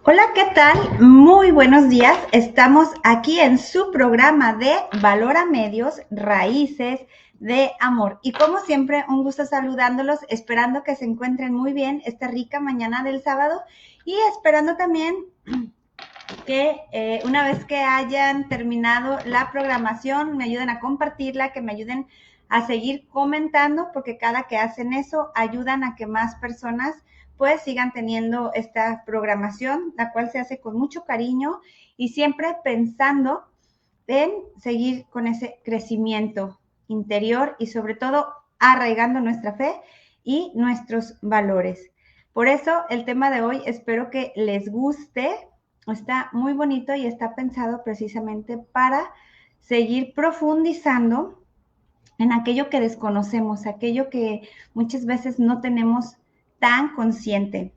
Hola, ¿qué tal? Muy buenos días. Estamos aquí en su programa de Valora Medios, Raíces de Amor. Y como siempre, un gusto saludándolos, esperando que se encuentren muy bien esta rica mañana del sábado y esperando también que una vez que hayan terminado la programación, me ayuden a compartirla, que me ayuden a seguir comentando, porque cada que hacen eso, ayudan a que más personas pues sigan teniendo esta programación, la cual se hace con mucho cariño y siempre pensando en seguir con ese crecimiento interior y sobre todo arraigando nuestra fe y nuestros valores. Por eso el tema de hoy espero que les guste. Está muy bonito y está pensado precisamente para seguir profundizando en aquello que desconocemos, aquello que muchas veces no tenemos tan consciente.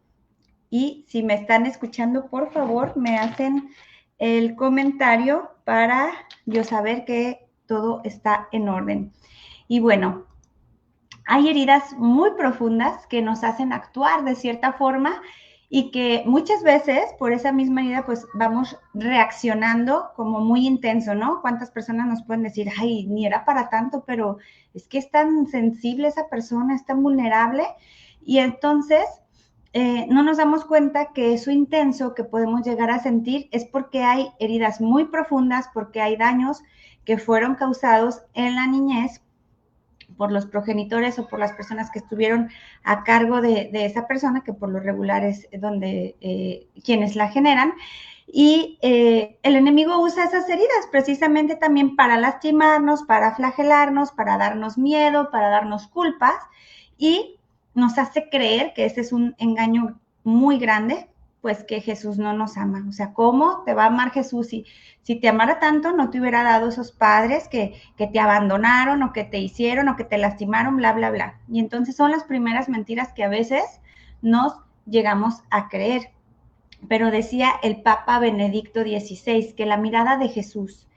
Y si me están escuchando, por favor, me hacen el comentario para yo saber que todo está en orden. Y bueno, hay heridas muy profundas que nos hacen actuar de cierta forma y que muchas veces por esa misma herida pues vamos reaccionando como muy intenso, ¿no? ¿Cuántas personas nos pueden decir, ay, ni era para tanto, pero es que es tan sensible esa persona, es tan vulnerable? Y entonces no nos damos cuenta que eso intenso que podemos llegar a sentir es porque hay heridas muy profundas, porque hay daños que fueron causados en la niñez por los progenitores o por las personas que estuvieron a cargo de esa persona, que por lo regular es donde quienes la generan. Y el enemigo usa esas heridas precisamente también para lastimarnos, para flagelarnos, para darnos miedo, para darnos culpas y nos hace creer que ese es un engaño muy grande, pues que Jesús no nos ama. O sea, ¿cómo te va a amar Jesús si te amara tanto, no te hubiera dado esos padres que te abandonaron o que te hicieron o que te lastimaron, bla, bla, bla? Y entonces son las primeras mentiras que a veces nos llegamos a creer. Pero decía el Papa Benedicto XVI que la mirada de Jesús,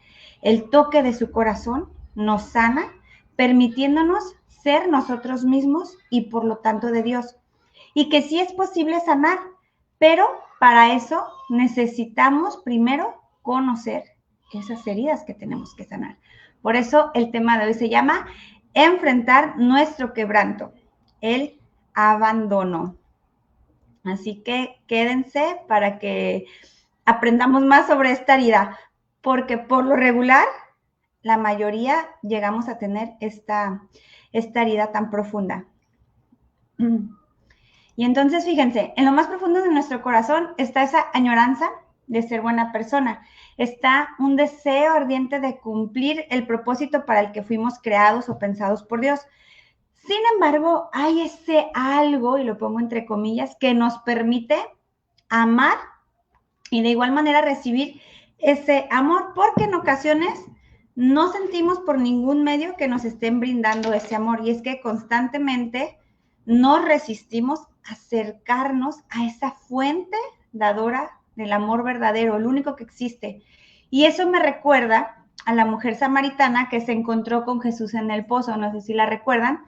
el toque de su corazón, nos sana, permitiéndonos ser nosotros mismos y por lo tanto de Dios. Y que sí es posible sanar, pero para eso necesitamos primero conocer esas heridas que tenemos que sanar. Por eso el tema de hoy se llama enfrentar nuestro quebranto, el abandono. Así que quédense para que aprendamos más sobre esta herida, porque por lo regular la mayoría llegamos a tener esta herida tan profunda. Y entonces, fíjense, en lo más profundo de nuestro corazón está esa añoranza de ser buena persona. Está un deseo ardiente de cumplir el propósito para el que fuimos creados o pensados por Dios. Sin embargo, hay ese algo, y lo pongo entre comillas, que nos permite amar y de igual manera recibir ese amor, porque en ocasiones no sentimos por ningún medio que nos estén brindando ese amor, y es que constantemente nos resistimos a acercarnos a esa fuente dadora del amor verdadero, el único que existe. Y eso me recuerda a la mujer samaritana que se encontró con Jesús en el pozo, no sé si la recuerdan,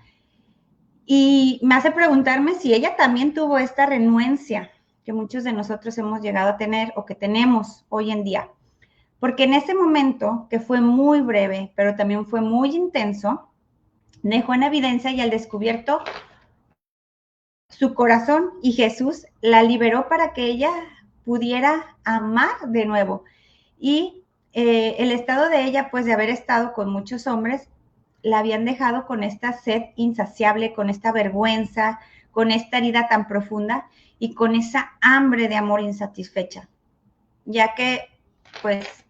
y me hace preguntarme si ella también tuvo esta renuencia que muchos de nosotros hemos llegado a tener o que tenemos hoy en día. Porque en ese momento, que fue muy breve, pero también fue muy intenso, dejó en evidencia y al descubierto su corazón, y Jesús la liberó para que ella pudiera amar de nuevo. Y el estado de ella, pues de haber estado con muchos hombres, la habían dejado con esta sed insaciable, con esta vergüenza, con esta herida tan profunda y con esa hambre de amor insatisfecha, ya que pues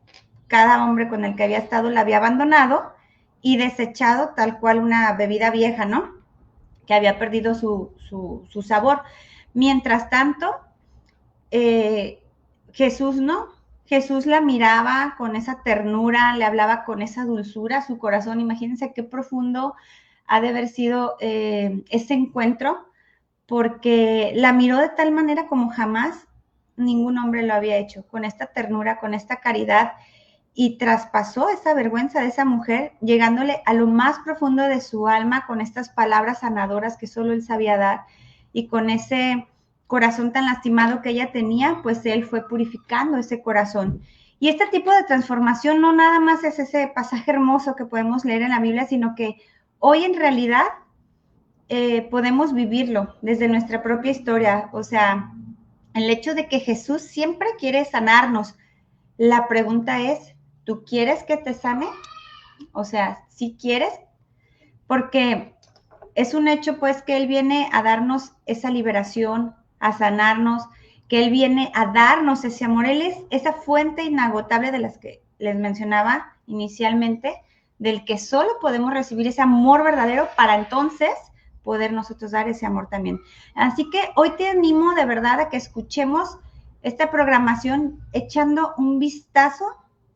cada hombre con el que había estado la había abandonado y desechado tal cual una bebida vieja, ¿no? Que había perdido su sabor. Mientras tanto, Jesús no. Jesús la miraba con esa ternura, le hablaba con esa dulzura, su corazón. Imagínense qué profundo ha de haber sido ese encuentro, porque la miró de tal manera como jamás ningún hombre lo había hecho, con esta ternura, con esta caridad, y traspasó esa vergüenza de esa mujer, llegándole a lo más profundo de su alma con estas palabras sanadoras que solo él sabía dar y con ese corazón tan lastimado que ella tenía, pues Él fue purificando ese corazón. Y este tipo de transformación no nada más es ese pasaje hermoso que podemos leer en la Biblia, sino que hoy en realidad podemos vivirlo desde nuestra propia historia. O sea, el hecho de que Jesús siempre quiere sanarnos. La pregunta es, ¿tú quieres que te sane? O sea, si quieres, porque es un hecho pues que Él viene a darnos esa liberación, a sanarnos, que Él viene a darnos ese amor. Él es esa fuente inagotable de las que les mencionaba inicialmente, del que solo podemos recibir ese amor verdadero para entonces poder nosotros dar ese amor también. Así que hoy te animo de verdad a que escuchemos esta programación echando un vistazo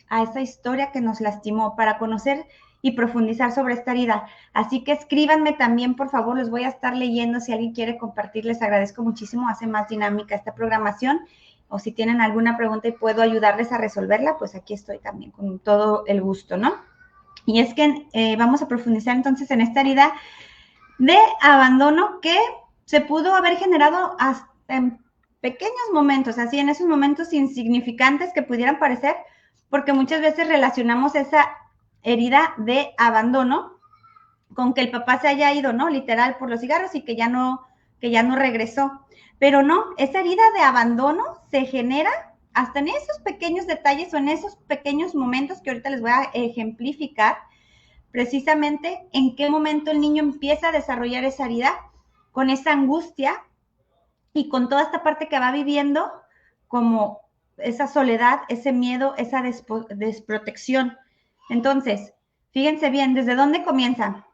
a esa historia que nos lastimó para conocer y profundizar sobre esta herida. Así que escríbanme también, por favor, los voy a estar leyendo. Si alguien quiere compartir, les agradezco muchísimo, hace más dinámica esta programación. O si tienen alguna pregunta y puedo ayudarles a resolverla, pues aquí estoy también con todo el gusto, ¿no? Y es que vamos a profundizar entonces en esta herida de abandono que se pudo haber generado hasta en pequeños momentos, así en esos momentos insignificantes que pudieran parecer, porque muchas veces relacionamos esa herida de abandono con que el papá se haya ido, ¿no? Literal por los cigarros y que ya no regresó. Pero no, esa herida de abandono se genera hasta en esos pequeños detalles o en esos pequeños momentos que ahorita les voy a ejemplificar precisamente en qué momento el niño empieza a desarrollar esa herida con esa angustia y con toda esta parte que va viviendo como esa soledad, ese miedo, esa desprotección. Entonces, fíjense bien, ¿desde dónde comienza?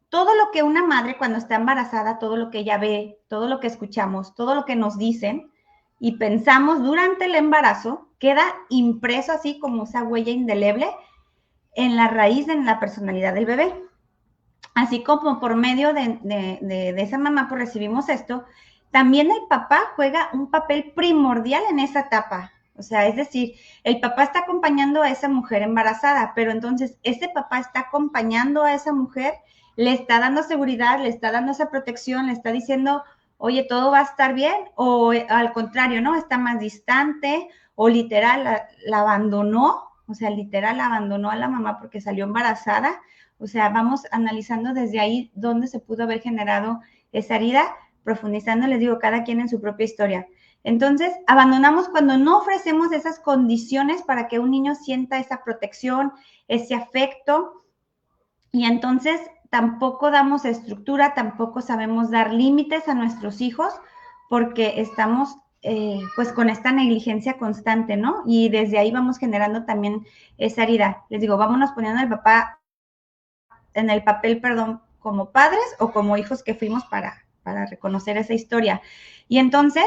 Todo lo que una madre cuando está embarazada, todo lo que ella ve, todo lo que escuchamos, todo lo que nos dicen y pensamos durante el embarazo, queda impreso así como esa huella indeleble en la raíz de la personalidad del bebé. Así como por medio de esa mamá pues recibimos esto, también el papá juega un papel primordial en esa etapa. O sea, es decir, el papá está acompañando a esa mujer embarazada, pero entonces ese papá está acompañando a esa mujer, le está dando seguridad, le está dando esa protección, le está diciendo, oye, todo va a estar bien, o al contrario, ¿no? Está más distante, o literal la abandonó, o sea, literal abandonó a la mamá porque salió embarazada. O sea, vamos analizando desde ahí dónde se pudo haber generado esa herida, profundizando, les digo, cada quien en su propia historia. Entonces, abandonamos cuando no ofrecemos esas condiciones para que un niño sienta esa protección, ese afecto, y entonces tampoco damos estructura, tampoco sabemos dar límites a nuestros hijos porque estamos pues con esta negligencia constante, ¿no? Y desde ahí vamos generando también esa herida. Les digo, vámonos poniendo al papá en el papel, perdón, como padres o como hijos que fuimos para reconocer esa historia. Y entonces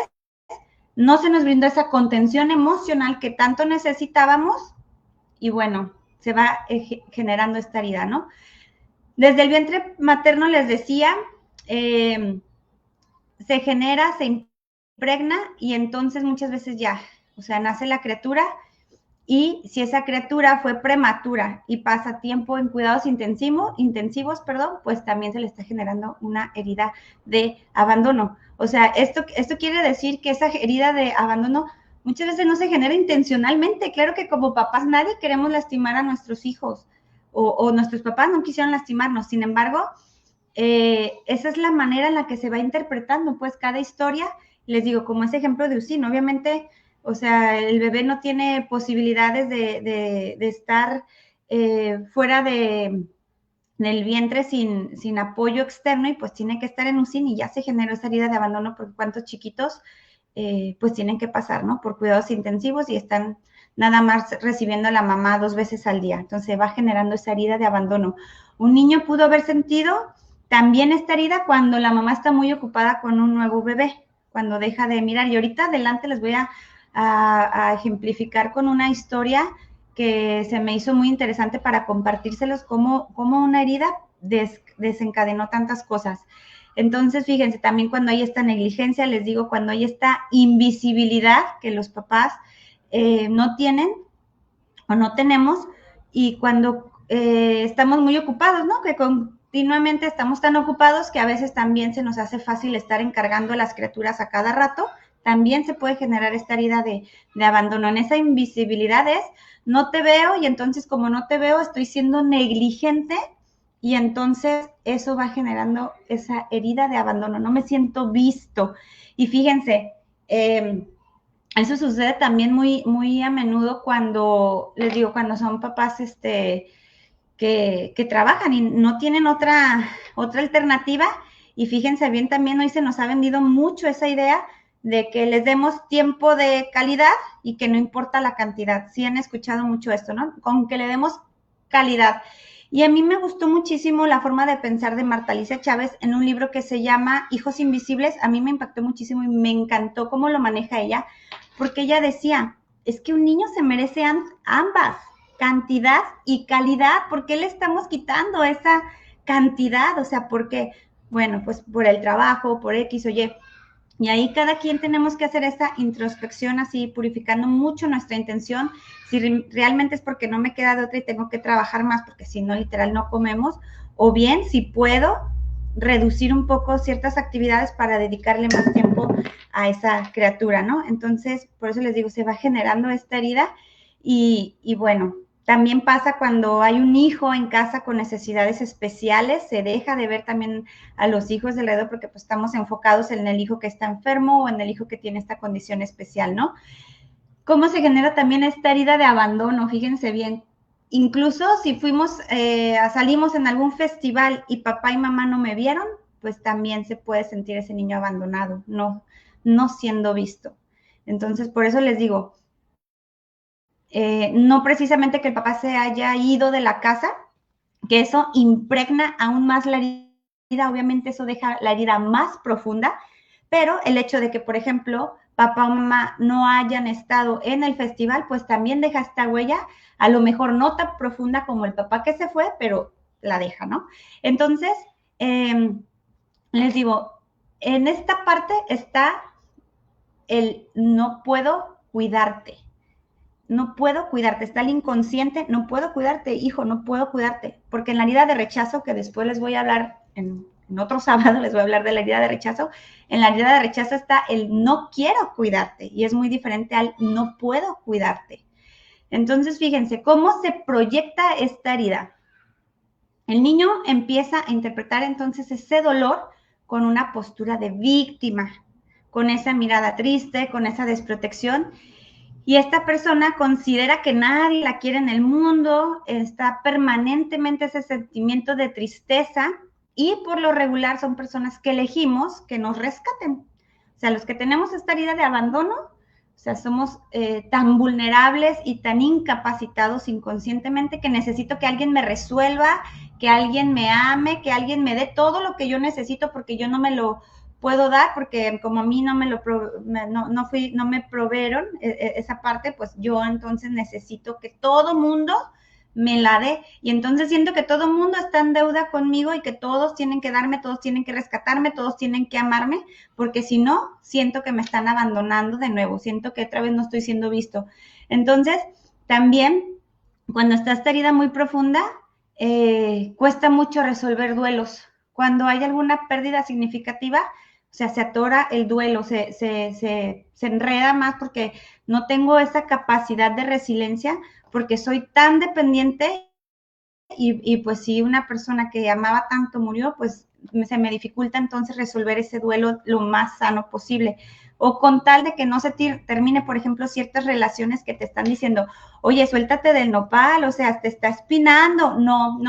no se nos brindó esa contención emocional que tanto necesitábamos y bueno, se va generando esta herida, ¿no? Desde el vientre materno les decía, se genera, se impregna y entonces muchas veces ya, o sea, nace la criatura y si esa criatura fue prematura y pasa tiempo en cuidados intensivos, pues también se le está generando una herida de abandono. O sea, esto quiere decir que esa herida de abandono muchas veces no se genera intencionalmente. Claro que como papás nadie queremos lastimar a nuestros hijos o nuestros papás no quisieron lastimarnos. Sin embargo, esa es la manera en la que se va interpretando pues cada historia. Les digo, como ese ejemplo de Usin, obviamente, o sea, el bebé no tiene posibilidades de estar fuera del vientre sin apoyo externo y pues tiene que estar en UCI y ya se generó esa herida de abandono porque cuántos chiquitos pues tienen que pasar, ¿no? Por cuidados intensivos y están nada más recibiendo a la mamá 2 veces al día. Entonces va generando esa herida de abandono. Un niño pudo haber sentido también esta herida cuando la mamá está muy ocupada con un nuevo bebé, cuando deja de mirar. Y ahorita adelante les voy a ejemplificar con una historia que se me hizo muy interesante para compartírselos cómo una herida desencadenó tantas cosas. Entonces, fíjense, también cuando hay esta negligencia, les digo, cuando hay esta invisibilidad que los papás no tienen o no tenemos, y cuando estamos muy ocupados, ¿no? Que con continuamente estamos tan ocupados que a veces también se nos hace fácil estar encargando a las criaturas a cada rato. También se puede generar esta herida de abandono. En esa invisibilidad es, no te veo y entonces como no te veo estoy siendo negligente y entonces eso va generando esa herida de abandono. No me siento visto. Y fíjense, eso sucede también muy a menudo cuando, les digo, cuando son papás que trabajan y no tienen otra alternativa. Y fíjense bien, también hoy se nos ha vendido mucho esa idea de que les demos tiempo de calidad y que no importa la cantidad. Sí han escuchado mucho esto, ¿no? Con que le demos calidad. Y a mí me gustó muchísimo la forma de pensar de Marta Alicia Chávez en un libro que se llama Hijos Invisibles. A mí me impactó muchísimo y me encantó cómo lo maneja ella, porque ella decía, es que un niño se merece ambas, cantidad y calidad. ¿Por qué le estamos quitando esa cantidad? O sea, ¿por qué? Bueno, pues por el trabajo, por X o Y. Y ahí cada quien tenemos que hacer esa introspección así, purificando mucho nuestra intención, si realmente es porque no me queda de otra y tengo que trabajar más, porque si no, literal, no comemos, o bien si puedo reducir un poco ciertas actividades para dedicarle más tiempo a esa criatura, ¿no? Entonces, por eso les digo, se va generando esta herida y bueno, también pasa cuando hay un hijo en casa con necesidades especiales, se deja de ver también a los hijos de alrededor porque pues estamos enfocados en el hijo que está enfermo o en el hijo que tiene esta condición especial, ¿no? ¿Cómo se genera también esta herida de abandono? Fíjense bien. Incluso si salimos en algún festival y papá y mamá no me vieron, pues también se puede sentir ese niño abandonado, no siendo visto. Entonces, por eso les digo, no precisamente que el papá se haya ido de la casa, que eso impregna aún más la herida, obviamente eso deja la herida más profunda, pero el hecho de que, por ejemplo, papá o mamá no hayan estado en el festival, pues también deja esta huella, a lo mejor no tan profunda como el papá que se fue, pero la deja, ¿no? Entonces, les digo, en esta parte está el no puedo cuidarte. No puedo cuidarte, está el inconsciente, no puedo cuidarte, hijo, no puedo cuidarte, porque en la herida de rechazo, que después les voy a hablar, en otro sábado les voy a hablar de la herida de rechazo, en la herida de rechazo está el no quiero cuidarte, y es muy diferente al no puedo cuidarte. Entonces, fíjense, ¿cómo se proyecta esta herida? El niño empieza a interpretar entonces ese dolor con una postura de víctima, con esa mirada triste, con esa desprotección, y esta persona considera que nadie la quiere en el mundo, está permanentemente ese sentimiento de tristeza y por lo regular son personas que elegimos que nos rescaten. O sea, los que tenemos esta herida de abandono, o sea, somos tan vulnerables y tan incapacitados inconscientemente que necesito que alguien me resuelva, que alguien me ame, que alguien me dé todo lo que yo necesito porque yo no me lo puedo dar porque como a mí no me proveeron esa parte, pues yo entonces necesito que todo mundo me la dé y entonces siento que todo mundo está en deuda conmigo y que todos tienen que darme, todos tienen que rescatarme, todos tienen que amarme, porque si no, siento que me están abandonando de nuevo, siento que otra vez no estoy siendo visto. Entonces, también cuando está esta herida muy profunda, cuesta mucho resolver duelos. Cuando hay alguna pérdida significativa, o sea, se atora el duelo, se enreda más porque no tengo esa capacidad de resiliencia, porque soy tan dependiente y pues si una persona que amaba tanto murió, pues se me dificulta entonces resolver ese duelo lo más sano posible. O con tal de que no se termine, por ejemplo, ciertas relaciones que te están diciendo, oye, suéltate del nopal, o sea, te está espinando. No,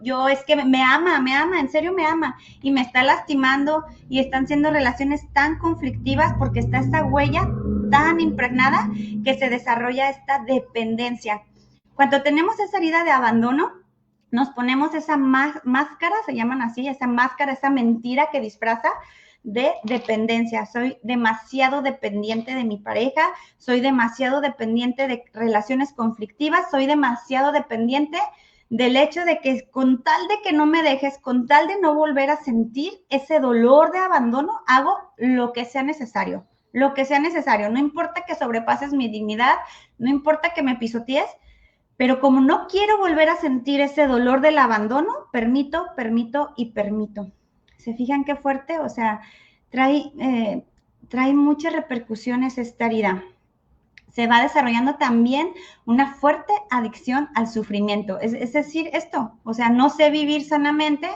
yo es que me ama, en serio me ama, y me está lastimando, y están siendo relaciones tan conflictivas porque está esta huella tan impregnada que se desarrolla esta dependencia. Cuando tenemos esa herida de abandono, nos ponemos esa máscara, se llaman así, esa máscara, esa mentira que disfraza de dependencia. Soy demasiado dependiente de mi pareja, soy demasiado dependiente de relaciones conflictivas, soy demasiado dependiente del hecho de que con tal de que no me dejes, con tal de no volver a sentir ese dolor de abandono, hago lo que sea necesario. Lo que sea necesario, no importa que sobrepases mi dignidad, no importa que me pisotees, Pero como no quiero volver a sentir ese dolor del abandono, permito, permito y permito. ¿Se fijan qué fuerte? O sea, trae muchas repercusiones esta herida. Se va desarrollando también una fuerte adicción al sufrimiento. Es decir, esto, o sea, no sé vivir sanamente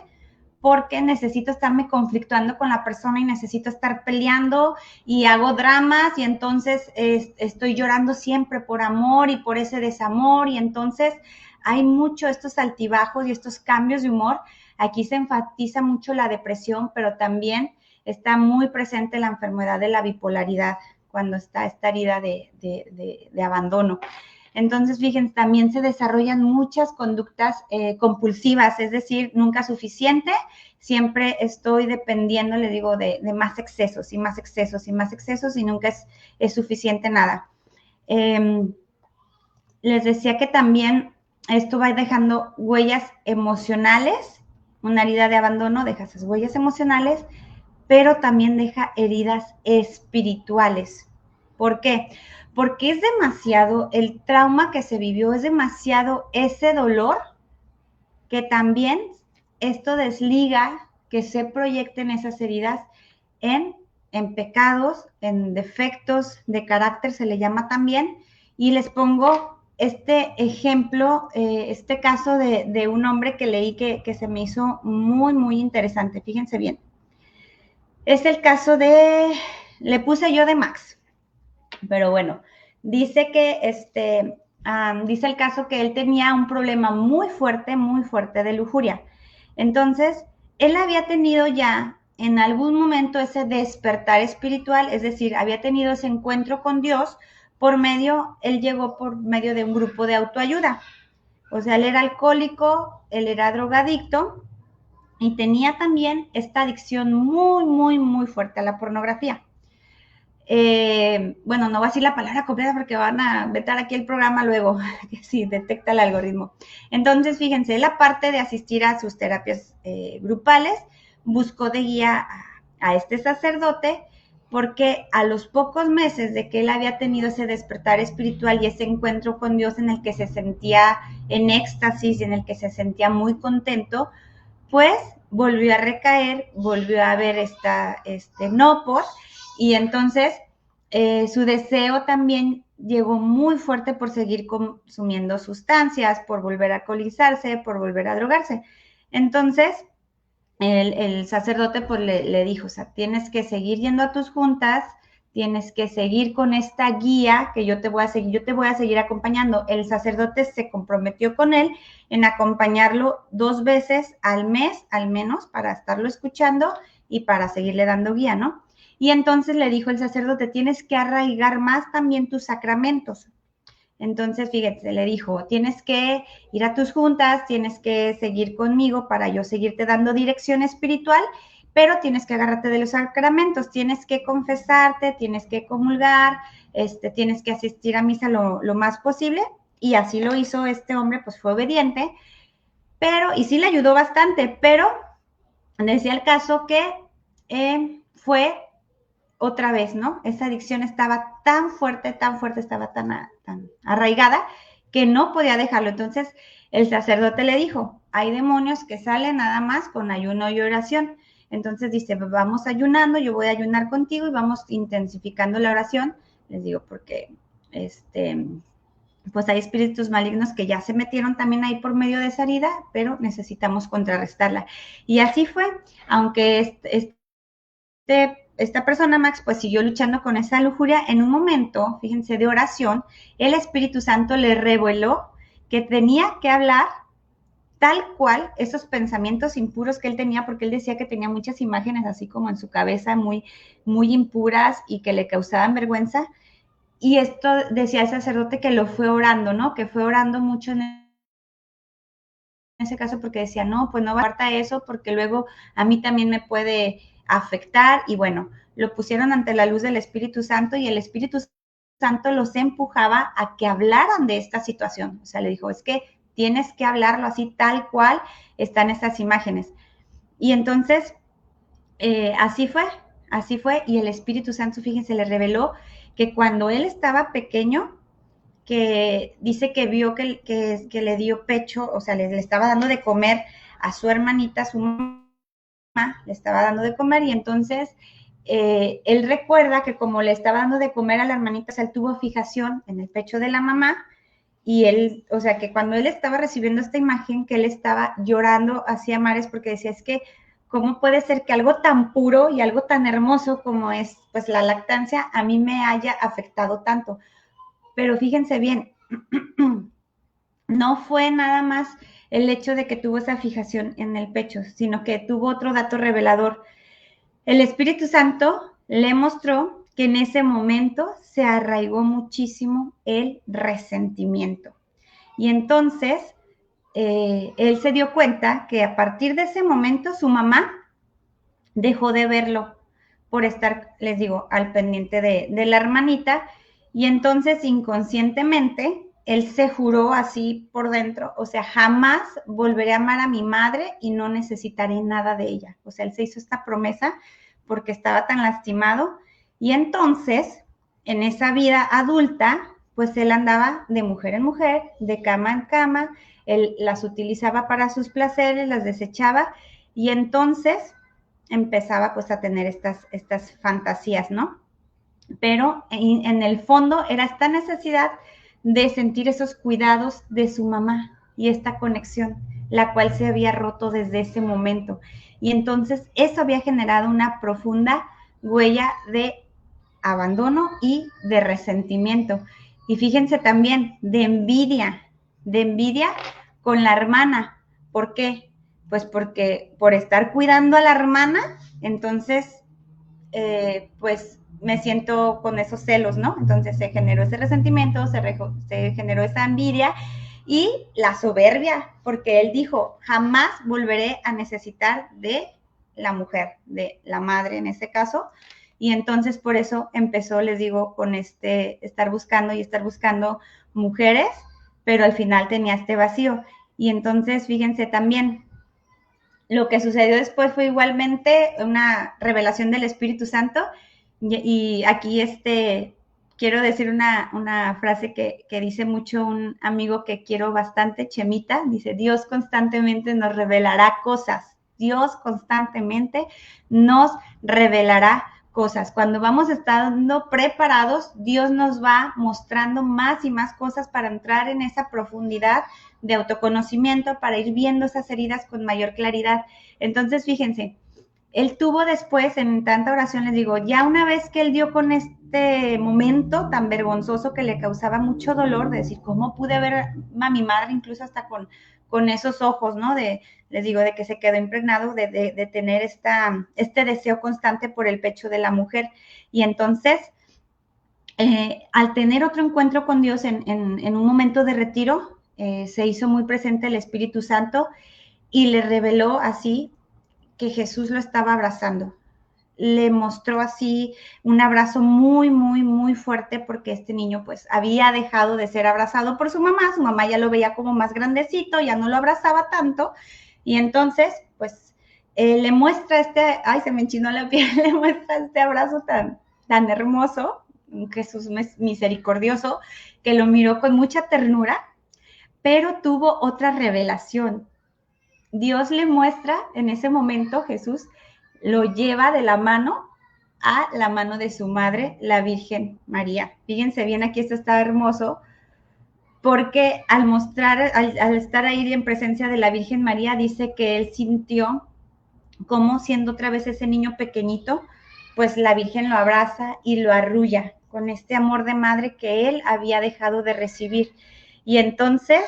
porque necesito estarme conflictuando con la persona y necesito estar peleando y hago dramas y entonces estoy llorando siempre por amor y por ese desamor y entonces hay mucho estos altibajos y estos cambios de humor. Aquí se enfatiza mucho la depresión, pero también está muy presente la enfermedad de la bipolaridad cuando está esta herida de abandono. Entonces, fíjense, también se desarrollan muchas conductas compulsivas, es decir, nunca suficiente, siempre estoy dependiendo, le digo, de más excesos y más excesos y más excesos y nunca es suficiente nada. Les decía que también esto va dejando huellas emocionales, una herida de abandono deja esas huellas emocionales, pero también deja heridas espirituales. ¿Por qué? Porque es demasiado el trauma que se vivió, es demasiado ese dolor que también esto desliga que se proyecten esas heridas en pecados, en defectos de carácter, se le llama también. Y les pongo este ejemplo, este caso de un hombre que leí que se me hizo muy, muy interesante. Fíjense bien. Es el caso le puse yo de Max, pero bueno, dice que dice el caso que él tenía un problema muy fuerte de lujuria. Entonces, él había tenido ya en algún momento ese despertar espiritual, es decir, había tenido ese encuentro con Dios él llegó por medio de un grupo de autoayuda. O sea, él era alcohólico, él era drogadicto, y tenía también esta adicción muy, muy, muy fuerte a la pornografía. Bueno, no voy a decir la palabra completa porque van a vetar aquí el programa luego, que sí, detecta el algoritmo. Entonces, fíjense, la parte de asistir a sus terapias grupales, buscó de guía a este sacerdote, porque a los pocos meses de que él había tenido ese despertar espiritual y ese encuentro con Dios en el que se sentía en éxtasis, en el que se sentía muy contento, pues volvió a recaer, volvió a ver no por, y entonces su deseo también llegó muy fuerte por seguir consumiendo sustancias, por volver a alcoholizarse, por volver a drogarse. Entonces, el sacerdote pues le dijo, o sea, tienes que seguir yendo a tus juntas, tienes que seguir con esta guía que yo te voy a seguir acompañando. El sacerdote se comprometió con él en acompañarlo 2 veces al mes, al menos, para estarlo escuchando y para seguirle dando guía, ¿no? Y entonces le dijo el sacerdote, tienes que arraigar más también tus sacramentos. Entonces, fíjate, le dijo, tienes que ir a tus juntas, tienes que seguir conmigo para yo seguirte dando dirección espiritual, pero tienes que agarrarte de los sacramentos, tienes que confesarte, tienes que comulgar, tienes que asistir a misa lo más posible. Y así lo hizo este hombre, pues fue obediente, y sí le ayudó bastante, pero decía el caso que fue otra vez, ¿no? Esa adicción estaba tan fuerte, estaba tan arraigada que no podía dejarlo. Entonces el sacerdote le dijo, hay demonios que salen nada más con ayuno y oración. Entonces dice, vamos ayunando, yo voy a ayunar contigo y vamos intensificando la oración. Les digo, porque pues hay espíritus malignos que ya se metieron también ahí por medio de esa herida, pero necesitamos contrarrestarla. Y así fue, aunque esta persona, Max, pues siguió luchando con esa lujuria. En un momento, fíjense, de oración, el Espíritu Santo le reveló que tenía que hablar tal cual esos pensamientos impuros que él tenía, porque él decía que tenía muchas imágenes así como en su cabeza muy, muy impuras y que le causaban vergüenza. Y esto decía el sacerdote que lo fue orando, ¿no? Que fue orando mucho en ese caso porque decía, no, pues no aparta eso porque luego a mí también me puede afectar. Y bueno, lo pusieron ante la luz del Espíritu Santo y el Espíritu Santo los empujaba a que hablaran de esta situación. O sea, le dijo, es que tienes que hablarlo así tal cual están estas imágenes. Y entonces, así fue, y el Espíritu Santo, fíjense, le reveló que cuando él estaba pequeño, que dice que vio que le dio pecho, o sea, le estaba dando de comer a su hermanita, a su mamá, le estaba dando de comer y entonces él recuerda que como le estaba dando de comer a la hermanita, o sea, él tuvo fijación en el pecho de la mamá y él, o sea, que cuando él estaba recibiendo esta imagen, que él estaba llorando hacia mares porque decía, es que, ¿cómo puede ser que algo tan puro y algo tan hermoso como es, pues, la lactancia, a mí me haya afectado tanto? Pero fíjense bien, no fue nada más el hecho de que tuvo esa fijación en el pecho, sino que tuvo otro dato revelador. El Espíritu Santo le mostró que en ese momento se arraigó muchísimo el resentimiento. Y entonces él se dio cuenta que a partir de ese momento su mamá dejó de verlo por estar, les digo, al pendiente de la hermanita. Y entonces inconscientemente él se juró así por dentro, o sea, jamás volveré a amar a mi madre y no necesitaré nada de ella. O sea, él se hizo esta promesa porque estaba tan lastimado. Y entonces, en esa vida adulta, pues él andaba de mujer en mujer, de cama en cama, él las utilizaba para sus placeres, las desechaba y entonces empezaba pues a tener estas fantasías, ¿no? Pero en el fondo era esta necesidad de sentir esos cuidados de su mamá y esta conexión, la cual se había roto desde ese momento. Y entonces eso había generado una profunda huella de abandono y de resentimiento. Y fíjense también de envidia con la hermana. ¿Por qué? Pues porque por estar cuidando a la hermana, entonces pues me siento con esos celos, ¿no? Entonces se generó ese resentimiento, se generó esa envidia y la soberbia, porque él dijo, jamás volveré a necesitar de la mujer, de la madre en ese caso, y entonces por eso empezó, les digo, con estar buscando mujeres, pero al final tenía este vacío. Y entonces, fíjense también, lo que sucedió después fue igualmente una revelación del Espíritu Santo. Y aquí quiero decir una frase que dice mucho un amigo que quiero bastante, Chemita, dice, Dios constantemente nos revelará cosas. Dios constantemente nos revelará cosas. Cuando vamos estando preparados, Dios nos va mostrando más y más cosas para entrar en esa profundidad de autoconocimiento, para ir viendo esas heridas con mayor claridad. Entonces, fíjense, él tuvo después, en tanta oración, les digo, ya una vez que él dio con este momento tan vergonzoso que le causaba mucho dolor, de decir, ¿cómo pude ver a mi madre incluso hasta con esos ojos, ¿no? Les digo, de que se quedó impregnado de tener este deseo constante por el pecho de la mujer. Y entonces, al tener otro encuentro con Dios en un momento de retiro, se hizo muy presente el Espíritu Santo y le reveló así que Jesús lo estaba abrazando. Le mostró así un abrazo muy, muy, muy fuerte porque este niño pues había dejado de ser abrazado por su mamá ya lo veía como más grandecito, ya no lo abrazaba tanto y entonces pues le muestra ay, se me enchinó la piel, le muestra este abrazo tan hermoso, Jesús misericordioso, que lo miró con mucha ternura, pero tuvo otra revelación. Dios le muestra en ese momento, Jesús lo lleva de la mano a la mano de su madre, la Virgen María. Fíjense bien, aquí esto está hermoso, porque al estar ahí en presencia de la Virgen María, dice que él sintió como siendo otra vez ese niño pequeñito, pues la Virgen lo abraza y lo arrulla con este amor de madre que él había dejado de recibir. Y entonces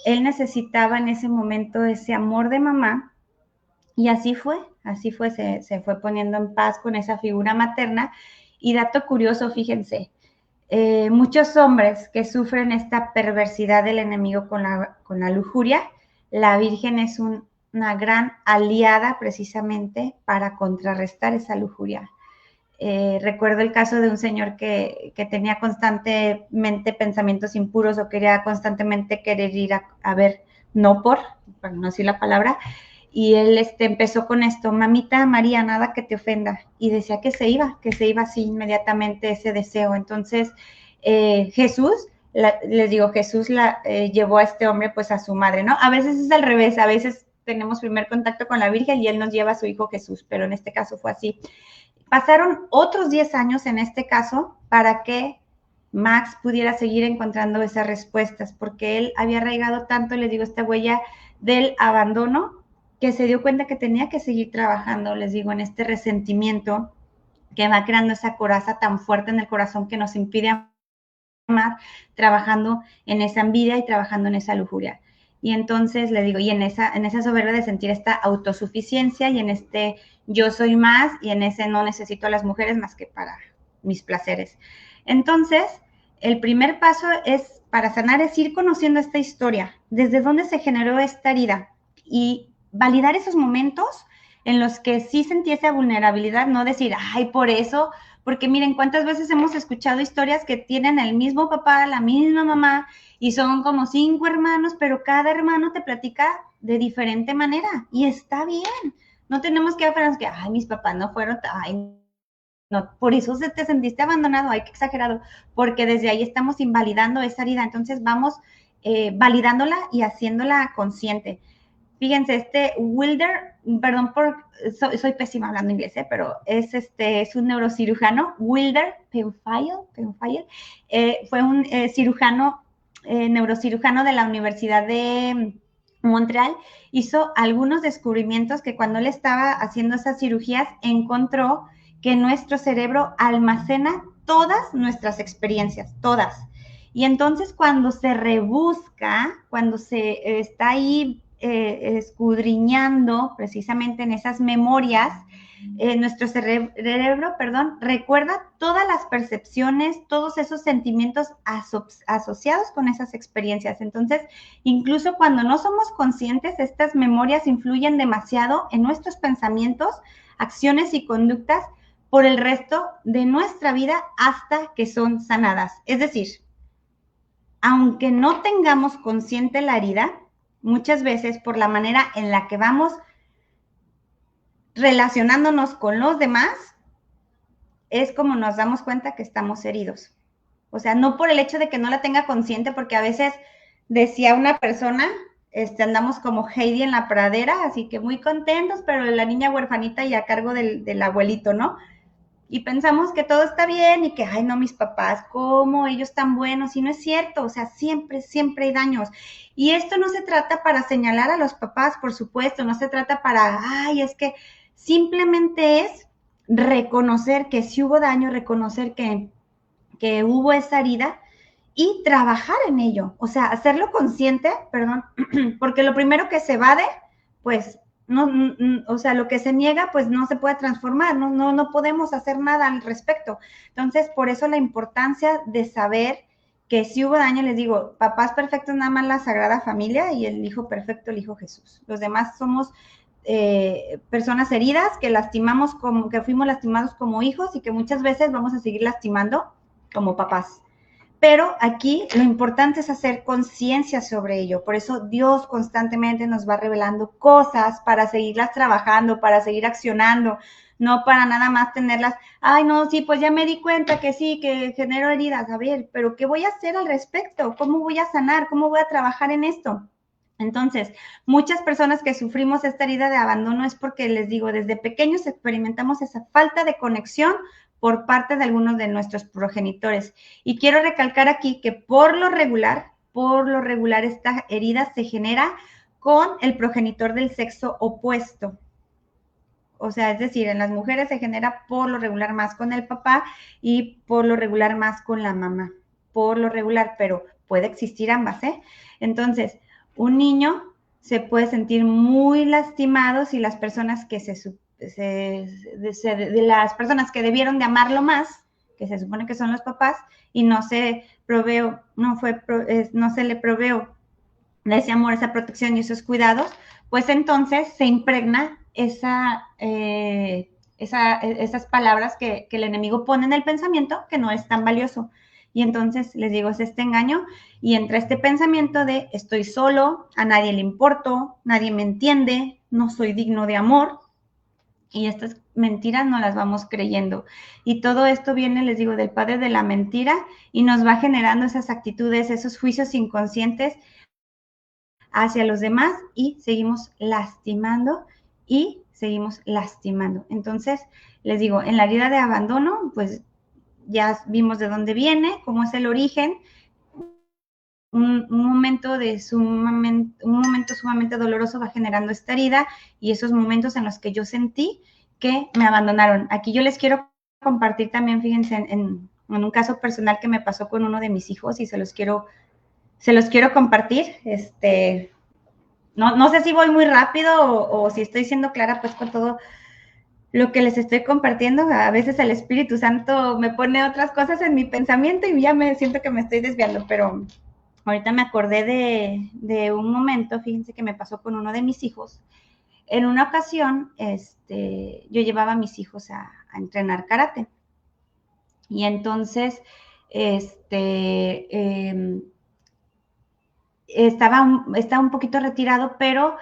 él necesitaba en ese momento ese amor de mamá y así fue, se fue poniendo en paz con esa figura materna. Y dato curioso, fíjense, muchos hombres que sufren esta perversidad del enemigo con la lujuria, la Virgen es una gran aliada precisamente para contrarrestar esa lujuria. Recuerdo el caso de un señor que tenía constantemente pensamientos impuros o quería constantemente querer ir a ver, no para no decir la palabra, y él empezó con esto, mamita María, nada que te ofenda, y decía que se iba así inmediatamente ese deseo. Entonces Jesús les digo, Jesús llevó a este hombre pues a su madre, ¿no? A veces es al revés, a veces tenemos primer contacto con la Virgen y él nos lleva a su hijo Jesús, pero en este caso fue así. Pasaron otros 10 años en este caso para que Max pudiera seguir encontrando esas respuestas, porque él había arraigado tanto, les digo, esta huella del abandono, que se dio cuenta que tenía que seguir trabajando, les digo, en este resentimiento que va creando esa coraza tan fuerte en el corazón que nos impide amar, trabajando en esa envidia y trabajando en esa lujuria. Y entonces le digo, y en esa soberbia de sentir esta autosuficiencia y en este yo soy más y en ese no necesito a las mujeres más que para mis placeres. Entonces, el primer paso es para sanar es ir conociendo esta historia, desde dónde se generó esta herida y validar esos momentos en los que sí sentí esa vulnerabilidad, no decir, ay, por eso, porque miren cuántas veces hemos escuchado historias que tienen el mismo papá, la misma mamá, y son como 5 hermanos, pero cada hermano te platica de diferente manera, y está bien. No tenemos que aferrarnos que, ay, mis papás no fueron, ay, no, por eso te sentiste abandonado, ay, qué exagerado, porque desde ahí estamos invalidando esa herida, entonces vamos validándola y haciéndola consciente. Fíjense, Wilder, perdón soy pésima hablando inglés, pero es un neurocirujano, Wilder Penfield, fue un cirujano, neurocirujano de la Universidad de Montreal, hizo algunos descubrimientos que cuando él estaba haciendo esas cirugías encontró que nuestro cerebro almacena todas nuestras experiencias, todas. Y entonces cuando se rebusca, cuando se está ahí escudriñando precisamente en esas memorias, nuestro cerebro, recuerda todas las percepciones, todos esos sentimientos asociados con esas experiencias. Entonces, incluso cuando no somos conscientes, estas memorias influyen demasiado en nuestros pensamientos, acciones y conductas por el resto de nuestra vida hasta que son sanadas. Es decir, aunque no tengamos consciente la herida, muchas veces por la manera en la que vamos relacionándonos con los demás, es como nos damos cuenta que estamos heridos. O sea, no por el hecho de que no la tenga consciente, porque a veces decía una persona, andamos como Heidi en la pradera, así que muy contentos, pero la niña huerfanita y a cargo del abuelito, ¿no? Y pensamos que todo está bien y que, ay, no, mis papás, ¿cómo? Ellos tan buenos. Y no es cierto, o sea, siempre hay daños. Y esto no se trata para señalar a los papás, por supuesto, no se trata para, ay, es que simplemente es reconocer que sí hubo daño, reconocer que hubo esa herida y trabajar en ello. O sea, hacerlo consciente, perdón, porque lo primero que se evade, pues, no, o sea, lo que se niega, pues no se puede transformar, no podemos hacer nada al respecto. Entonces, por eso la importancia de saber que si hubo daño, les digo, papás perfectos nada más la Sagrada Familia y el Hijo perfecto, el Hijo Jesús. Los demás somos personas heridas que lastimamos, que fuimos lastimados como hijos y que muchas veces vamos a seguir lastimando como papás. Pero aquí lo importante es hacer conciencia sobre ello. Por eso Dios constantemente nos va revelando cosas para seguirlas trabajando, para seguir accionando, no para nada más tenerlas, ay, no, sí, pues ya me di cuenta que sí, que genero heridas. A ver, pero ¿qué voy a hacer al respecto? ¿Cómo voy a sanar? ¿Cómo voy a trabajar en esto? Entonces, muchas personas que sufrimos esta herida de abandono es porque, les digo, desde pequeños experimentamos esa falta de conexión por parte de algunos de nuestros progenitores. Y quiero recalcar aquí que por lo regular, esta herida se genera con el progenitor del sexo opuesto. O sea, es decir, en las mujeres se genera por lo regular más con el papá y por lo regular más con la mamá. Por lo regular, pero puede existir ambas, ¿eh? Entonces, un niño se puede sentir muy lastimado si las personas que de las personas que debieron de amarlo más, que se supone que son los papás, y no se proveó, no se le proveó de ese amor, esa protección y esos cuidados, pues entonces se impregna esas palabras que el enemigo pone en el pensamiento que no es tan valioso. Y entonces les digo, es este engaño y entra este pensamiento de estoy solo, a nadie le importo, nadie me entiende, no soy digno de amor. Y esto es mentiras nos las vamos creyendo. Y todo esto viene, les digo, del padre de la mentira y nos va generando esas actitudes, esos juicios inconscientes hacia los demás y seguimos lastimando y seguimos lastimando. Entonces, les digo, en la herida de abandono, pues ya vimos de dónde viene, cómo es el origen, un momento sumamente doloroso va generando esta herida y esos momentos en los que yo sentí que me abandonaron. Aquí yo les quiero compartir también, fíjense, en un caso personal que me pasó con uno de mis hijos y se los quiero compartir. No sé si voy muy rápido o si estoy siendo clara pues con todo lo que les estoy compartiendo. A veces el Espíritu Santo me pone otras cosas en mi pensamiento y ya me siento que me estoy desviando, pero ahorita me acordé de un momento, fíjense que me pasó con uno de mis hijos. En una ocasión, yo llevaba a mis hijos a entrenar karate. Y entonces, estaba un poquito retirado, pero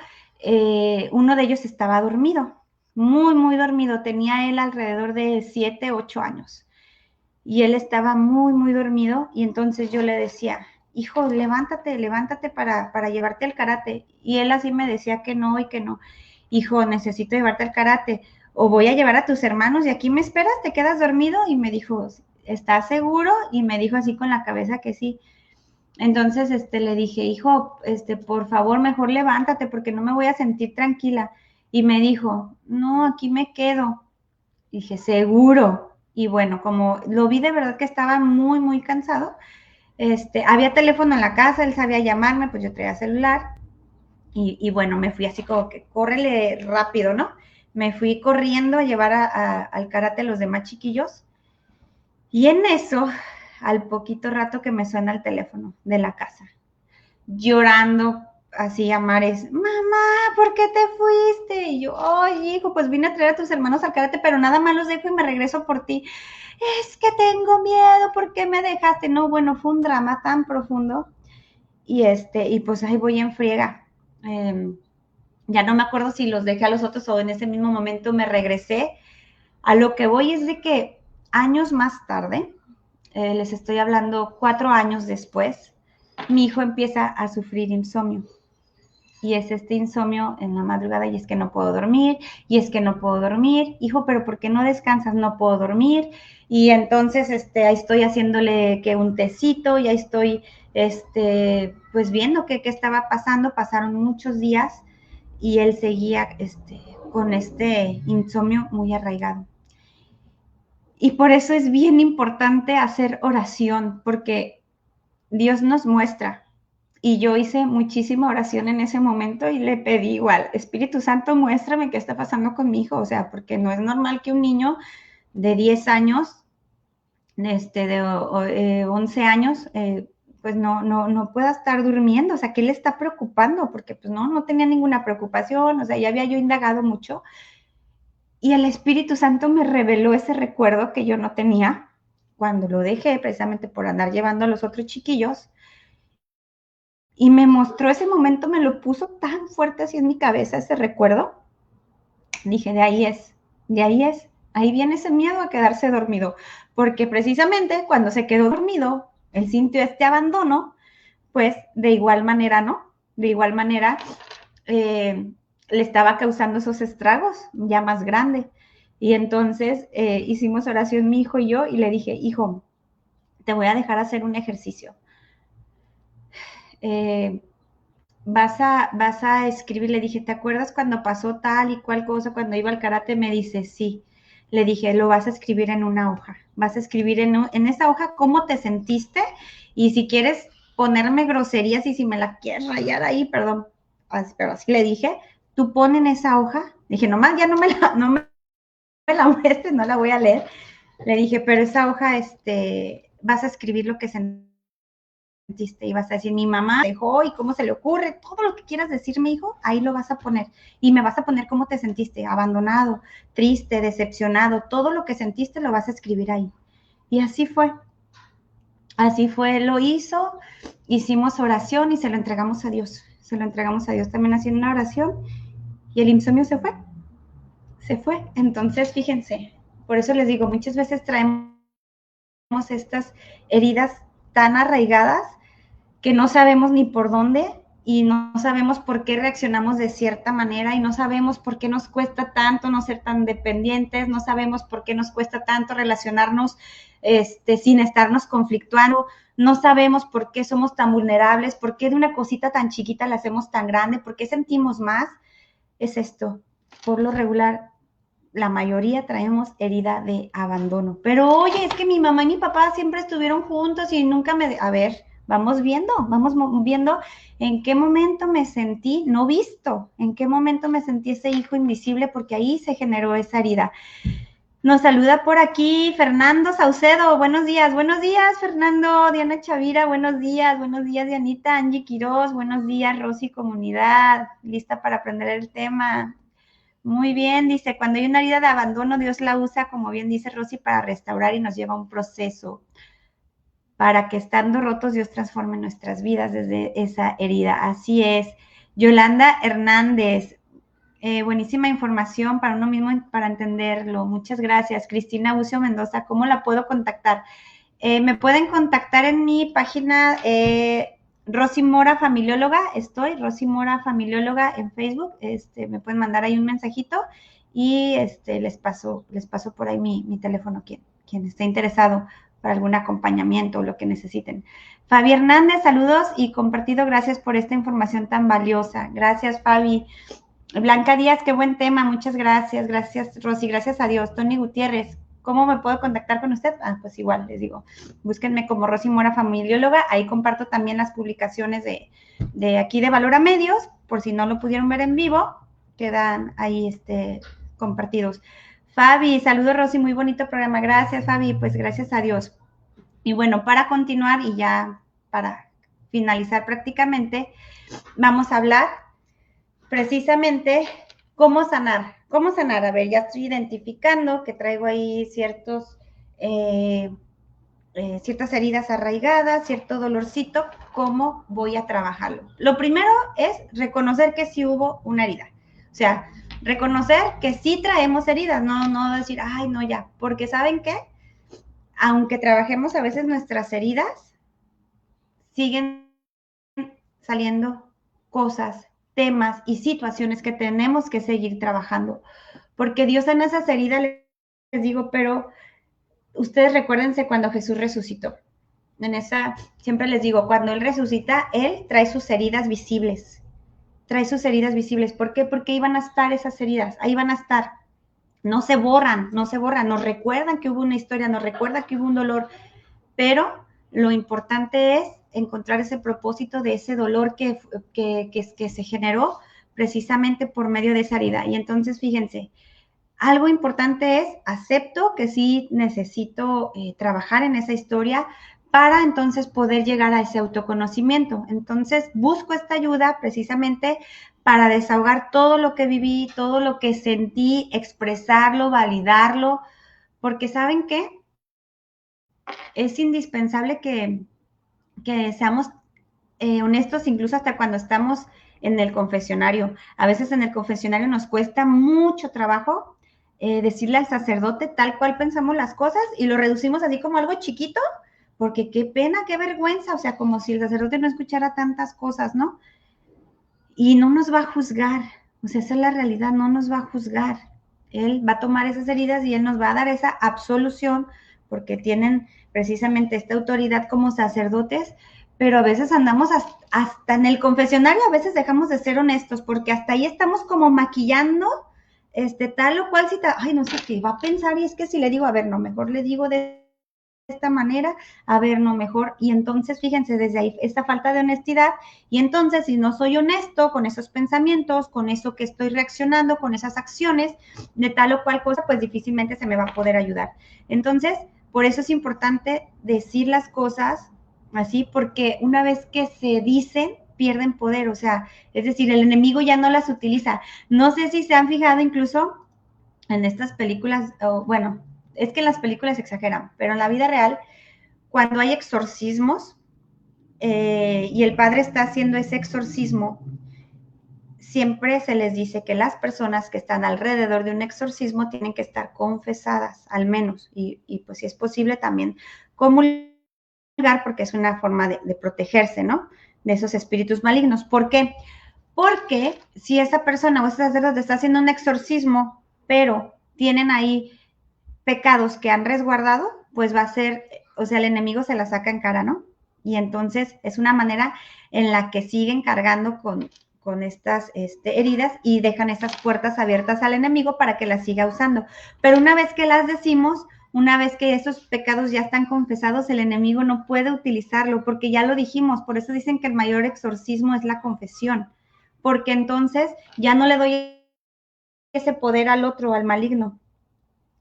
uno de ellos estaba dormido, muy, muy dormido. Tenía él alrededor de 7, 8 años. Y él estaba muy, muy dormido. Y entonces yo le decía, hijo, levántate para llevarte al karate. Y él así me decía que no y que no. Hijo, necesito llevarte al karate. O voy a llevar a tus hermanos y aquí me esperas, te quedas dormido. Y me dijo, ¿estás seguro? Y me dijo así con la cabeza que sí. Entonces, le dije, hijo, por favor, mejor levántate porque no me voy a sentir tranquila. Y me dijo, no, aquí me quedo. Dije, seguro. Y bueno, como lo vi de verdad que estaba muy, muy cansado, había teléfono en la casa, él sabía llamarme, pues yo traía celular. Y bueno, me fui así como que córrele rápido, ¿no? Me fui corriendo a llevar al karate a los demás chiquillos. Y en eso, al poquito rato que me suena el teléfono de la casa, llorando así a mares, mamá, ¿por qué te fuiste? Y yo, ay, hijo, pues vine a traer a tus hermanos al karate, pero nada más los dejo y me regreso por ti. Es que tengo miedo, ¿por qué me dejaste? No, bueno, fue un drama tan profundo y pues ahí voy en friega. Ya no me acuerdo si los dejé a los otros o en ese mismo momento me regresé. A lo que voy es de que años más tarde, les estoy hablando 4 años después, mi hijo empieza a sufrir insomnio. Y es este insomnio en la madrugada y es que no puedo dormir, y es que no puedo dormir. Hijo, pero ¿por qué no descansas? No puedo dormir. Y entonces ahí estoy haciéndole que un tecito, y ahí estoy pues viendo qué estaba pasando. Pasaron muchos días y él seguía con este insomnio muy arraigado. Y por eso es bien importante hacer oración, porque Dios nos muestra. Y yo hice muchísima oración en ese momento y le pedí igual, Espíritu Santo, muéstrame qué está pasando con mi hijo. O sea, porque no es normal que un niño de 10 años, de 11 años, pues no pueda estar durmiendo. O sea, ¿qué le está preocupando? Porque pues no tenía ninguna preocupación. O sea, ya había yo indagado mucho. Y el Espíritu Santo me reveló ese recuerdo que yo no tenía cuando lo dejé, precisamente por andar llevando a los otros chiquillos. Y me mostró ese momento, me lo puso tan fuerte así en mi cabeza ese recuerdo. Dije, de ahí es, ahí viene ese miedo a quedarse dormido. Porque precisamente cuando se quedó dormido, él sintió este abandono, pues de igual manera, ¿no? De igual manera, le estaba causando esos estragos ya más grande. Y entonces hicimos oración mi hijo y yo y le dije, hijo, te voy a dejar hacer un ejercicio. Vas a escribir. Le dije, ¿te acuerdas cuando pasó tal y cual cosa cuando iba al karate? Me dice, sí. Le dije, lo vas a escribir en una hoja. Vas a escribir en esa hoja cómo te sentiste y si quieres ponerme groserías y si me la quieres rayar ahí, perdón, pero así le dije, tú pon en esa hoja. Dije, nomás ya no me la muestres, no la voy a leer. Le dije, pero esa hoja, vas a escribir lo que sentiste y vas a decir, mi mamá dejó y cómo se le ocurre, todo lo que quieras decirme, hijo, ahí lo vas a poner. Y me vas a poner cómo te sentiste, abandonado, triste, decepcionado, todo lo que sentiste lo vas a escribir ahí. Y así fue, lo hizo, hicimos oración y se lo entregamos a Dios. Se lo entregamos a Dios también haciendo una oración y el insomnio se fue. se fue. Entonces, fíjense, por eso les digo, muchas veces traemos estas heridas tan arraigadas que no sabemos ni por dónde y no sabemos por qué reaccionamos de cierta manera y no sabemos por qué nos cuesta tanto no ser tan dependientes, no sabemos por qué nos cuesta tanto relacionarnos sin estarnos conflictuando, no sabemos por qué somos tan vulnerables, por qué de una cosita tan chiquita la hacemos tan grande, por qué sentimos más. Es esto, por lo regular la mayoría traemos herida de abandono. Pero oye, es que mi mamá y mi papá siempre estuvieron juntos y nunca me... A ver, vamos viendo en qué momento me sentí no visto, en qué momento me sentí ese hijo invisible, porque ahí se generó esa herida. Nos saluda por aquí Fernando Saucedo. Buenos días, Fernando. Diana Chavira, buenos días, Dianita, Angie Quiroz, buenos días, Rosy Comunidad, lista para aprender el tema. Muy bien, dice, cuando hay una herida de abandono, Dios la usa, como bien dice Rosy, para restaurar y nos lleva a un proceso para que estando rotos Dios transforme nuestras vidas desde esa herida. Así es. Yolanda Hernández, buenísima información para uno mismo, para entenderlo. Muchas gracias. Cristina Bucio Mendoza, ¿cómo la puedo contactar? Me pueden contactar en mi página Rosy Mora Familióloga, Rosy Mora Familióloga en Facebook, me pueden mandar ahí un mensajito y les paso por ahí mi teléfono, quien esté interesado para algún acompañamiento o lo que necesiten. Fabi Hernández, saludos y compartido, gracias por esta información tan valiosa. Gracias, Fabi. Blanca Díaz, qué buen tema, muchas gracias, Rosy, gracias a Dios. Tony Gutiérrez, ¿cómo me puedo contactar con usted? Pues igual, les digo, búsquenme como Rosy Mora Familióloga, ahí comparto también las publicaciones de aquí de Valora Medios, por si no lo pudieron ver en vivo, quedan ahí compartidos. Fabi, saludos Rosy, muy bonito programa, gracias Fabi, pues gracias a Dios. Y bueno, para continuar y ya para finalizar prácticamente, vamos a hablar precisamente cómo sanar. A ver, ya estoy identificando que traigo ahí ciertas heridas arraigadas, cierto dolorcito, ¿cómo voy a trabajarlo? Lo primero es reconocer que sí hubo una herida. O sea, reconocer que sí traemos heridas, no decir, ay, no, ya, porque ¿saben qué? Aunque trabajemos a veces nuestras heridas, siguen saliendo cosas, temas y situaciones que tenemos que seguir trabajando, porque Dios en esas heridas, les digo, pero ustedes recuérdense cuando Jesús resucitó, siempre les digo, cuando Él resucita, Él trae sus heridas visibles, ¿por qué? Porque iban a estar esas heridas, ahí van a estar, no se borran, nos recuerdan que hubo una historia, nos recuerda que hubo un dolor, pero lo importante es encontrar ese propósito de ese dolor que se generó precisamente por medio de esa herida. Y entonces, fíjense, algo importante es, acepto que sí necesito trabajar en esa historia para entonces poder llegar a ese autoconocimiento. Entonces, busco esta ayuda precisamente para desahogar todo lo que viví, todo lo que sentí, expresarlo, validarlo, porque ¿saben qué? Es indispensable que seamos honestos incluso hasta cuando estamos en el confesionario. A veces en el confesionario nos cuesta mucho trabajo decirle al sacerdote tal cual pensamos las cosas y lo reducimos así como algo chiquito, porque qué pena, qué vergüenza, o sea, como si el sacerdote no escuchara tantas cosas, ¿no? Y no nos va a juzgar, o sea, esa es la realidad, no nos va a juzgar. Él va a tomar esas heridas y Él nos va a dar esa absolución, porque tienen precisamente esta autoridad como sacerdotes, pero a veces andamos hasta en el confesionario, a veces dejamos de ser honestos, porque hasta ahí estamos como maquillando tal o cual cita, ay, no sé qué va a pensar, y es que si le digo, a ver, no, mejor le digo de esta manera, a ver, no, mejor, y entonces fíjense desde ahí esta falta de honestidad, y entonces si no soy honesto con esos pensamientos, con eso que estoy reaccionando, con esas acciones, de tal o cual cosa, pues difícilmente se me va a poder ayudar. Entonces, por eso es importante decir las cosas así, porque una vez que se dicen, pierden poder, o sea, es decir, el enemigo ya no las utiliza. No sé si se han fijado incluso en estas películas, bueno, es que en las películas exageran, pero en la vida real, cuando hay exorcismos y el padre está haciendo ese exorcismo, siempre se les dice que las personas que están alrededor de un exorcismo tienen que estar confesadas, al menos, y pues si es posible también comulgar, porque es una forma de protegerse, ¿no? De esos espíritus malignos. ¿Por qué? Porque si esa persona o ese sacerdote está haciendo un exorcismo, pero tienen ahí pecados que han resguardado, pues va a ser, o sea, el enemigo se la saca en cara, ¿no? Y entonces es una manera en la que siguen cargando con estas heridas y dejan esas puertas abiertas al enemigo para que las siga usando. Pero una vez que las decimos, una vez que esos pecados ya están confesados, el enemigo no puede utilizarlo porque ya lo dijimos. Por eso dicen que el mayor exorcismo es la confesión, porque entonces ya no le doy ese poder al otro, al maligno.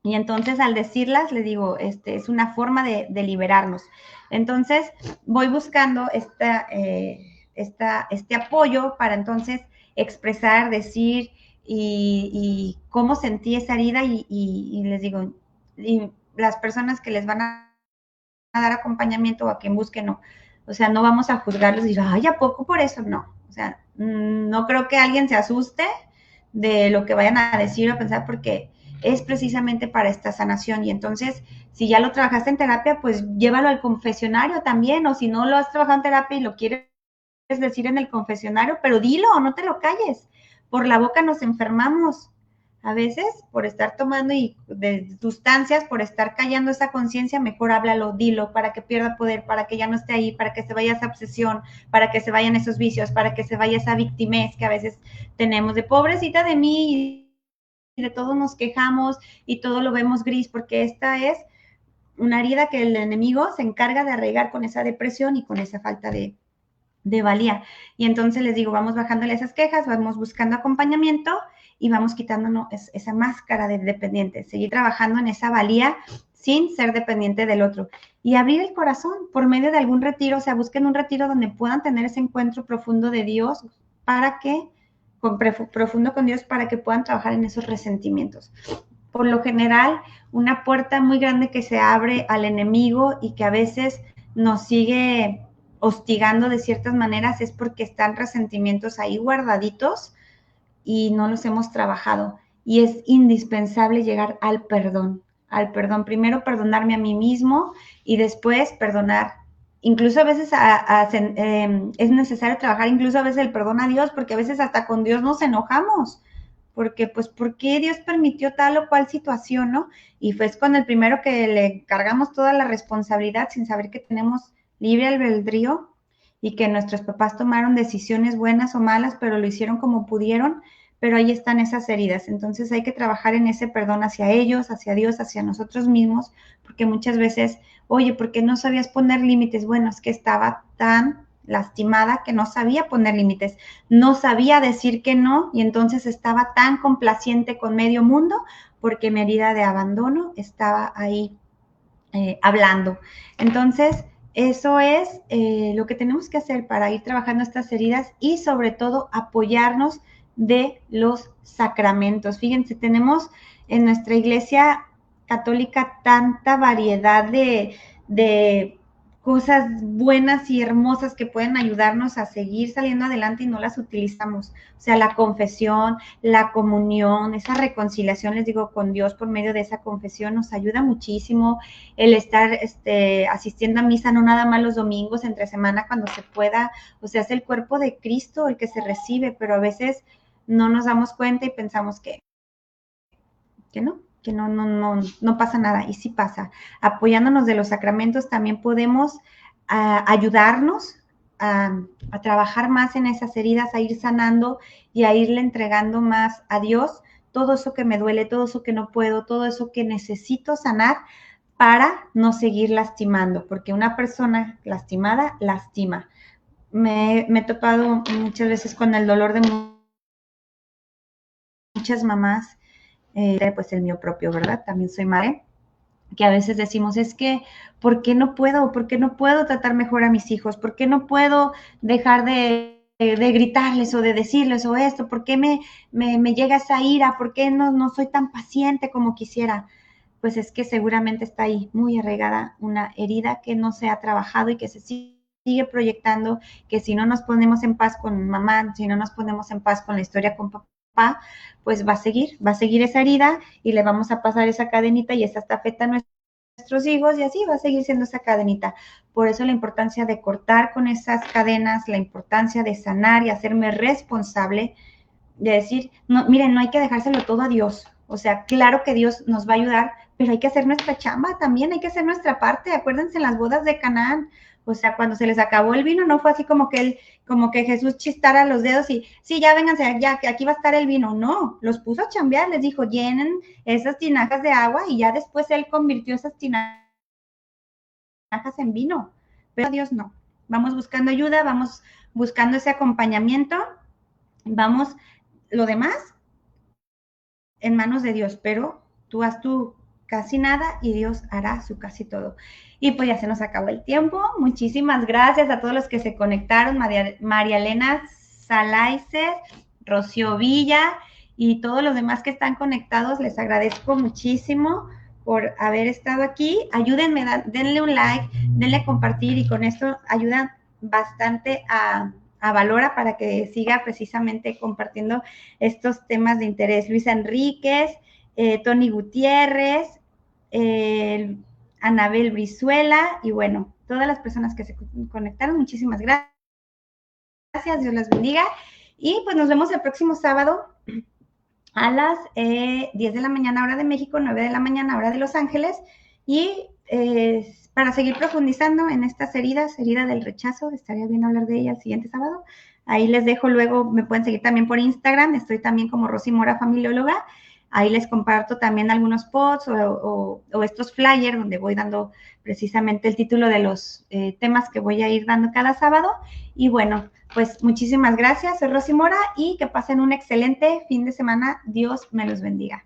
Y entonces al decirlas, le digo, es una forma de liberarnos. Entonces voy buscando este apoyo para entonces expresar, decir y cómo sentí esa herida y les digo, y las personas que les van a dar acompañamiento o a quien busquen, no. O sea, no vamos a juzgarlos y decir, ay, ¿a poco por eso? No. O sea, no creo que alguien se asuste de lo que vayan a decir o pensar porque es precisamente para esta sanación. Y entonces, si ya lo trabajaste en terapia, pues llévalo al confesionario también, o si no lo has trabajado en terapia y lo quieres decir en el confesionario, pero dilo, no te lo calles. Por la boca nos enfermamos. A veces, por estar tomando y de sustancias, por estar callando esa conciencia, mejor háblalo, dilo, para que pierda poder, para que ya no esté ahí, para que se vaya esa obsesión, para que se vayan esos vicios, para que se vaya esa victimez que a veces tenemos de pobrecita de mí y de todo nos quejamos y todo lo vemos gris, porque esta es una herida que el enemigo se encarga de arraigar con esa depresión y con esa falta de valía. Y entonces les digo, vamos bajándole esas quejas, vamos buscando acompañamiento y vamos quitándonos esa máscara de dependiente, seguir trabajando en esa valía sin ser dependiente del otro. Y abrir el corazón por medio de algún retiro, o sea, busquen un retiro donde puedan tener ese encuentro profundo de Dios para que, profundo con Dios, para que puedan trabajar en esos resentimientos. Por lo general, una puerta muy grande que se abre al enemigo y que a veces nos sigue hostigando de ciertas maneras es porque están resentimientos ahí guardaditos y no los hemos trabajado. Y es indispensable llegar al perdón. Al perdón. Primero perdonarme a mí mismo y después perdonar. Incluso a veces es necesario trabajar incluso a veces el perdón a Dios, porque a veces hasta con Dios nos enojamos. Porque, pues, ¿por qué Dios permitió tal o cual situación, no? Y fue con el primero que le cargamos toda la responsabilidad sin saber que tenemos libre albedrío y que nuestros papás tomaron decisiones buenas o malas, pero lo hicieron como pudieron, pero ahí están esas heridas. Entonces hay que trabajar en ese perdón hacia ellos, hacia Dios, hacia nosotros mismos, porque muchas veces, oye, ¿por qué no sabías poner límites? Bueno, es que estaba tan lastimada que no sabía poner límites, no sabía decir que no y entonces estaba tan complaciente con medio mundo porque mi herida de abandono estaba ahí hablando. Entonces, eso es lo que tenemos que hacer para ir trabajando estas heridas y sobre todo apoyarnos de los sacramentos. Fíjense, tenemos en nuestra iglesia católica tanta variedad de cosas buenas y hermosas que pueden ayudarnos a seguir saliendo adelante y no las utilizamos. O sea, la confesión, la comunión, esa reconciliación, les digo, con Dios por medio de esa confesión nos ayuda muchísimo. El estar asistiendo a misa, no nada más los domingos, entre semana, cuando se pueda. O sea, es el cuerpo de Cristo el que se recibe, pero a veces no nos damos cuenta y pensamos que no pasa nada, y sí pasa. Apoyándonos de los sacramentos también podemos ayudarnos a trabajar más en esas heridas, a ir sanando y a irle entregando más a Dios todo eso que me duele, todo eso que no puedo, todo eso que necesito sanar para no seguir lastimando, porque una persona lastimada lastima. Me he topado muchas veces con el dolor de muchas mamás, pues el mío propio, ¿verdad? También soy madre, que a veces decimos, es que, ¿por qué no puedo? ¿Por qué no puedo tratar mejor a mis hijos? ¿Por qué no puedo dejar de gritarles o de decirles o esto? ¿Por qué me llega esa ira? ¿Por qué no soy tan paciente como quisiera? Pues es que seguramente está ahí muy arraigada una herida que no se ha trabajado y que se sigue sigue proyectando, que si no nos ponemos en paz con mamá, si no nos ponemos en paz con la historia con papá, pues va a seguir esa herida y le vamos a pasar esa cadenita y esa estafeta a nuestros hijos y así va a seguir siendo esa cadenita. Por eso la importancia de cortar con esas cadenas, la importancia de sanar y hacerme responsable, de decir, no, miren, no hay que dejárselo todo a Dios. O sea, claro que Dios nos va a ayudar, pero hay que hacer nuestra chamba también, hay que hacer nuestra parte. Acuérdense en las bodas de Canaán, o sea, cuando se les acabó el vino, no fue así como que Jesús chistara los dedos y, sí, ya vénganse, ya, que aquí va a estar el vino. No, los puso a chambear, les dijo, llenen esas tinajas de agua y ya después él convirtió esas tinajas en vino. Pero Dios no. Vamos buscando ayuda, vamos buscando ese acompañamiento, vamos, lo demás en manos de Dios, pero tú haz tú casi nada y Dios hará su casi todo. Y pues ya se nos acabó el tiempo. Muchísimas gracias a todos los que se conectaron, María Elena Salaices, Rocío Villa y todos los demás que están conectados. Les agradezco muchísimo por haber estado aquí. Ayúdenme, denle un like, denle a compartir y con esto ayudan bastante a Valora para que siga precisamente compartiendo estos temas de interés. Luisa Enríquez, Tony Gutiérrez, Anabel Brizuela y bueno, todas las personas que se conectaron, muchísimas gracias. Dios las bendiga. Y pues nos vemos el próximo sábado a las 10 de la mañana hora de México, 9 de la mañana hora de Los Ángeles y para seguir profundizando en estas heridas, herida del rechazo, estaría bien hablar de ella el siguiente sábado. Ahí les dejo luego, me pueden seguir también por Instagram, estoy también como Rosy Mora Familióloga. Ahí les comparto también algunos posts o estos flyers donde voy dando precisamente el título de los temas que voy a ir dando cada sábado. Y bueno, pues muchísimas gracias, soy Rosy Mora y que pasen un excelente fin de semana. Dios me los bendiga.